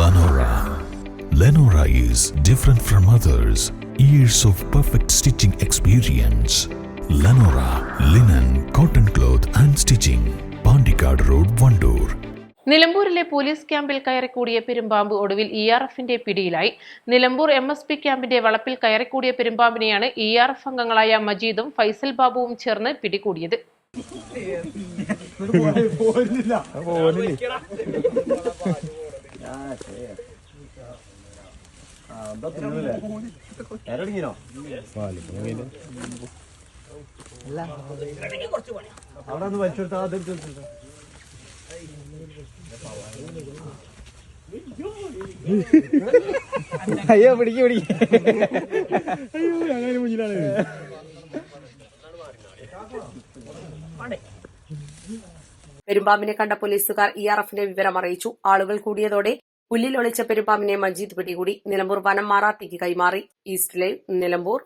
Lenora. Lenora is different from others. Years of perfect stitching experience. Lenora linen, cotton cloth and stitching. Pandikad Road, Vandoor. നിലമ്പൂരിലെ police ക്യാമ്പിൽ കയറിക്കൂടിയ പെരുമ്പാമ്പ് ഒടുവിൽ ERFന്റെ പിടിയിലായി. Nilambur MSP ക്യാമ്പിന്റെ വളപ്പിൽ കയറിക്കൂടിയ പെരുമ്പാമ്പിനെയാണ് ERF അംഗങ്ങളായ മജീദും ഫൈസൽ ബാബുവും ചേർന്ന് പിടികൂടിയത്. അയ്യോ പിടിക്ക് അയ്യോ അങ്ങനെ മുന്നിലാണ്. പെരുമ്പാമ്പിനെ കണ്ട പോലീസുകാർ ERFന്റെ വിവരം അറിയിച്ചു. ആളുകൾ കൂടിയതോടെ പുല്ലിൽ ഒളിച്ച പെരുമ്പാമ്പിനെ മജീദ് പിടികൂടി നിലമ്പൂർ വനം മാറാത്തേക്ക് കൈമാറി. East live, Nilambur.